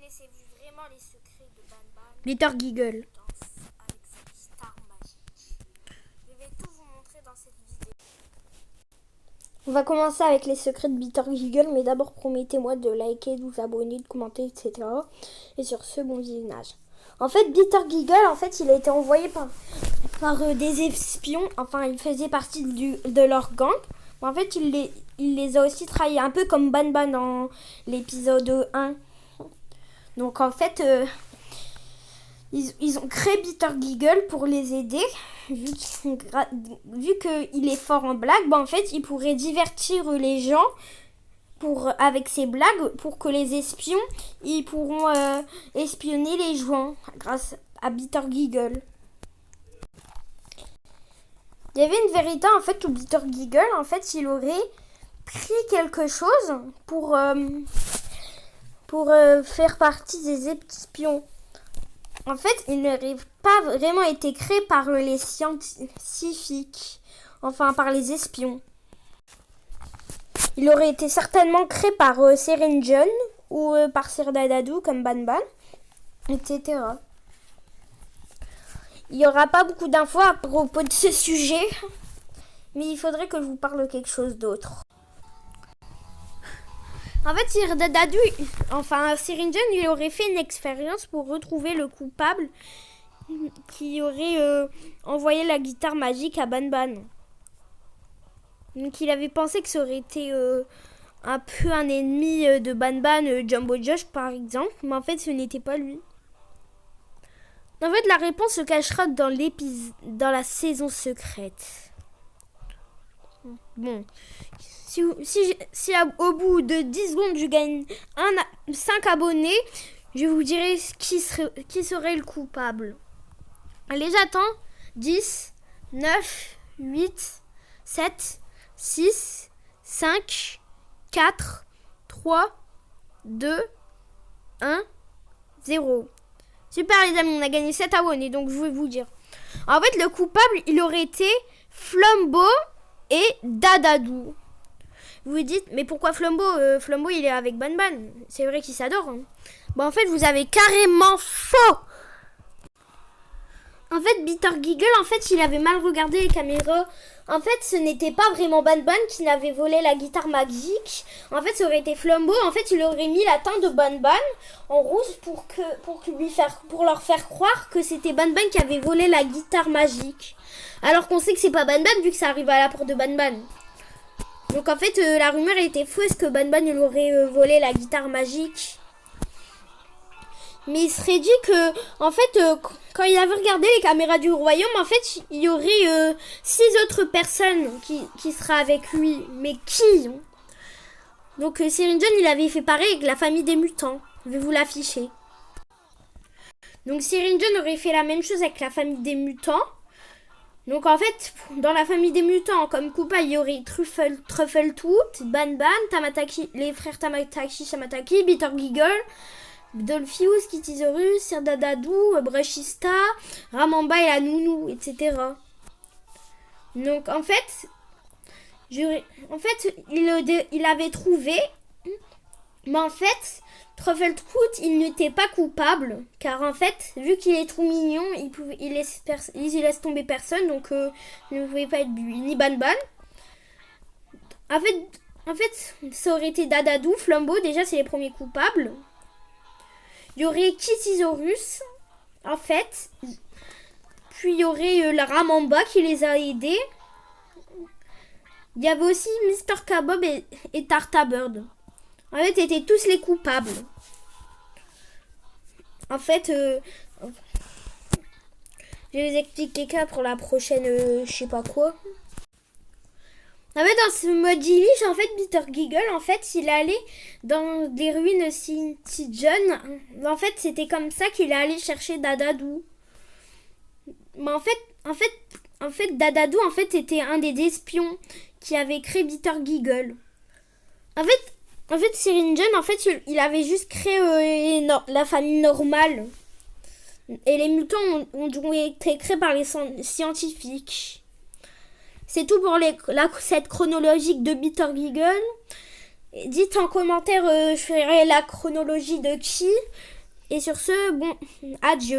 connaissez vraiment les secrets de Banban Bitter Giggle. avec sa guitare magique? Je vais tout vous montrer dans cette vidéo. On va commencer avec les secrets de Bitter Giggle, mais d'abord promettez-moi de liker, de vous abonner, de commenter, etc. Et sur ce, bon visionnage. En fait, Bitter Giggle, il a été envoyé par des espions. Enfin, il faisait partie de leur gang. En fait, il les a aussi trahis, un peu comme Banban dans l'épisode 1. Donc, en fait, ils ont créé Bitter Giggle pour les aider. Vu qu'il est fort en blague, en fait, il pourrait divertir les gens avec ses blagues pour que les espions ils pourront espionner les joueurs grâce à Bitter Giggle. Il y avait une vérité en fait où Bitter Giggle il aurait pris quelque chose pour faire partie des espions. En fait, il n'aurait pas vraiment été créé par les scientifiques, enfin par les espions. Il aurait été certainement créé par Serinjon ou par Sir Dadadou comme Banban, etc. Il n'y aura pas beaucoup d'infos à propos de ce sujet, mais il faudrait que je vous parle de quelque chose d'autre. En fait, Sir Dadadou, Serinjon, il aurait fait une expérience pour retrouver le coupable qui aurait envoyé la guitare magique à Banban. Donc il avait pensé que ça aurait été un peu un ennemi de Banban, Jumbo Josh par exemple, mais en fait ce n'était pas lui. En fait la réponse se cachera dans la saison secrète. Bon, si au bout de 10 secondes je gagne 5 abonnés, je vous dirai qui serait le coupable. Allez, j'attends. 10, 9, 8, 7, 6, 5, 4, 3, 2, 1, 0. Super les amis, on a gagné 7 abonnés, donc je vais vous dire. En fait, le coupable, il aurait été Flumbo et Dadadou. Vous vous dites, mais pourquoi Flumbo Flumbo, il est avec Banban. C'est vrai qu'il s'adore. Hein. Bon, en fait, vous avez carrément faux. En fait, Bitter Giggle, il avait mal regardé les caméras. En fait, ce n'était pas vraiment Banban qui n'avait volé la guitare magique. En fait, ça aurait été Flumbo. En fait, il aurait mis la teinte de Banban en rouge pour leur faire croire que c'était Banban qui avait volé la guitare magique. Alors qu'on sait que c'est pas Banban vu que ça arrive à la porte de Banban. Donc en fait, la rumeur était fausse que Banban il aurait volé la guitare magique. Mais il serait dit que, quand il avait regardé les caméras du royaume, il y aurait 6 autres personnes qui seraient avec lui. Mais qui? Donc, Serinjon, il avait fait pareil avec la famille des mutants. Je vais vous l'afficher. Donc, Serinjon aurait fait la même chose avec la famille des mutants. Donc, en fait, dans la famille des mutants, comme coupable, il y aurait Truffletooth, Banban, Tamataki, les frères Tamataki, Bitter Giggle, Dolpheus, Kittysaurus, Sir Dadadou, Brushista, Ramamba et la Nounou, etc. Donc en fait, il avait trouvé, mais en fait, Truffletooth, il n'était pas coupable, car en fait, vu qu'il est trop mignon, il laisse tomber personne, donc il ne pouvait pas être bu, ni Banban. En fait, ça aurait été Dadadou, Flumbo, déjà c'est les premiers coupables. Il y aurait Kittysaurus, puis il y aurait la Ramamba qui les a aidés. Il y avait aussi Mr. Kabob et Tartabird. En fait, ils étaient tous les coupables. En fait, je vais vous expliquer ça pour la prochaine, je sais pas quoi. En fait, dans ce mode Illich, Bitter Giggle, il allait dans des ruines Sintijon. En fait, c'était comme ça qu'il allait chercher Dadadou. Mais en fait, Dadadou, était un des espions qui avait créé Bitter Giggle. En fait, Serinjon, il avait juste créé la famille normale. Et les mutants ont été créés par les scientifiques. C'est tout pour cette chronologie de Bitter Giggle. Dites en commentaire, je ferai la chronologie de qui. Et sur ce, bon, adieu.